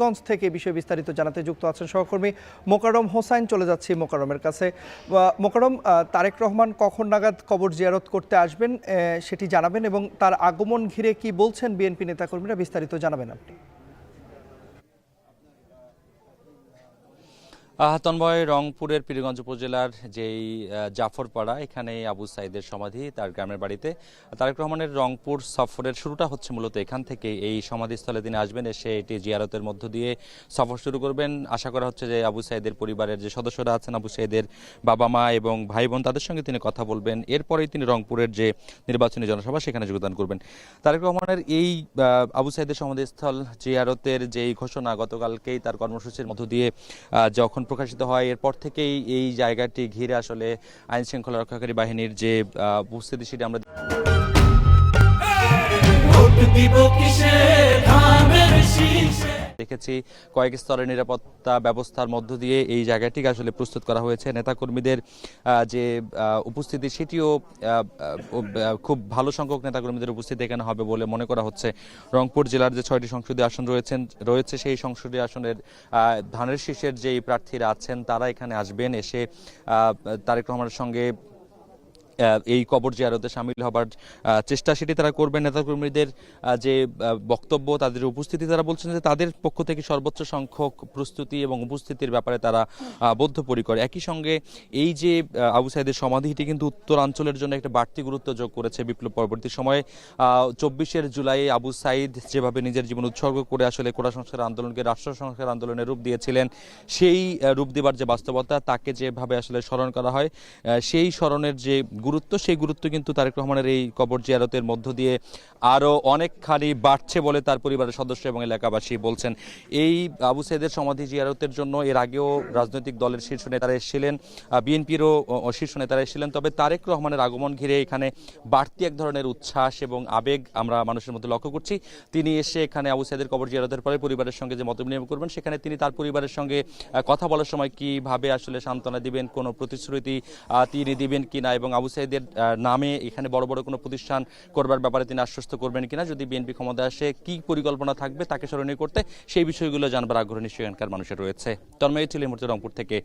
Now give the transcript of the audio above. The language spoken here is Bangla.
গঞ্জ থেকে বিষয় বিস্তারিত জানাতে যুক্ত আছেন সহকর্মী মোকাররম হোসাইন। চলে যাচ্ছি মোকাররমের কাছে। মোকাররম, তারেক রহমান কখন নাগাদ কবর জিয়ারত করতে আসবেন সেটি জানাবেন এবং তার আগমন ঘিরে কি বলছেন বিএনপি নেতাকর্মীরা, বিস্তারিত জানাবেন আপনি। তন্ময়, রংপুরের পীরগঞ্জ উপজেলার যেই জাফরপাড়া, এখানে আবু সাইদের সমাধি, তার গ্রামের বাড়িতে। তারেক রহমানের রংপুর সফরের শুরুটা হচ্ছে মূলত এখান থেকে। এই সমাধিস্থলে তিনি আসবেন, এসে এটি জিয়ারতের মধ্য দিয়ে সফর শুরু করবেন। আশা করা হচ্ছে যে আবু সাইদের পরিবারের যে সদস্যরা আছেন, আবু সাইদের বাবা মা এবং ভাই বোন, তাদের সঙ্গে তিনি কথা বলবেন। এরপরেই তিনি রংপুরের যে নির্বাচনী জনসভা সেখানে যোগদান করবেন। তারেক রহমানের এই আবু সাইদের সমাধিস্থল জিয়ারতের যেই ঘোষণা গতকালকেই তার কর্মসূচির মধ্য দিয়ে যখন প্রকাশিত হয়, এরপর থেকেই এই জায়গাটি ঘিরে আসলে আইন শৃঙ্খলা রক্ষাকারী বাহিনীর যে উপস্থিতি সেটি আমরা দেখেছি। কয়েক স্তরের নিরাপত্তা ব্যবস্থার মধ্য দিয়ে এই জায়গাটিকে আসলে প্রস্তুত করা হয়েছে। নেতাকর্মীদের যে উপস্থিতি সেটিও খুব ভালো সংখ্যক নেতাকর্মীদের উপস্থিতি এখানে হবে বলে মনে করা হচ্ছে। রংপুর জেলার যে 6টি সংসদীয় আসন রয়েছে সেই সংসদীয় আসনের ধানের শীষের যেই প্রার্থীরা আছেন তারা এখানে আসবেন, এসে তারেক রহমানের সঙ্গে এই কবর জিয়ারতে সামিল হবার চেষ্টা সেটি তারা করবেন। নেতাকর্মীদের যে বক্তব্য, তাদের উপস্থিতি, তারা বলছেন যে তাদের পক্ষ থেকে সর্বোচ্চ সংখ্যক প্রস্তুতি এবং উপস্থিতির ব্যাপারে তারা বদ্ধপরিকর। একই সঙ্গে এই যে আবু সাইদের সমাধিটি কিন্তু উত্তরাঞ্চলের জন্য একটা বাড়তি গুরুত্ব যোগ করেছে বিপ্লব পরবর্তী সময়ে। 24শে জুলাই আবু সাইদ যেভাবে নিজের জীবন উৎসর্গ করে আসলে কোটা সংস্কার আন্দোলনকে রাষ্ট্র সংস্কার আন্দোলনের রূপ দিয়েছিলেন, সেই রূপ দেবার যে বাস্তবতা, তাকে যেভাবে আসলে স্মরণ করা হয়, সেই স্মরণের যে গুরুত্ব, সেই গুরুত্ব কিন্তু তারেক রহমানের এই কবর জিয়ারতের মধ্য দিয়ে আরও অনেকখানি বাড়ছে বলে তার পরিবারের সদস্য এবং এলাকাবাসী বলছেন। এই আবু সাইদের সমাধি জিয়ারতের জন্য এর আগেও রাজনৈতিক দলের শীর্ষ নেতারা এসেছিলেন, বিএনপিরও শীর্ষ নেতারা এসেছিলেন। তবে তারেক রহমানের আগমন ঘিরে এখানে বাড়তি এক ধরনের উচ্ছ্বাস এবং আবেগ আমরা মানুষের মধ্যে লক্ষ্য করছি। তিনি এসে এখানে আবু সাইদের কবর জিয়ারতের পরে পরিবারের সঙ্গে যে মত বিনিময় করবেন, সেখানে তিনি তার পরিবারের সঙ্গে কথা বলার সময় কিভাবে আসলে সান্ত্বনা দিবেন, কোনো প্রতিশ্রুতি তিনি দিবেন কিনা, এবং আবু সাইদের নামে এখানে বড় বড় কোনো প্রতিষ্ঠান করবার ব্যাপারে তিনি আশ্বস্ত করবেন কিনা, যদি বিএনপি ক্ষমতায় আসে কি পরিকল্পনা থাকবে তাকে স্মরণীয় করতে, সেই বিষয়গুলো জানবার আগ্রহ নিশ্চয়ই এখানকার মানুষের রয়েছে। তন্ময় ছিল এই মুহূর্তে রংপুর থেকে।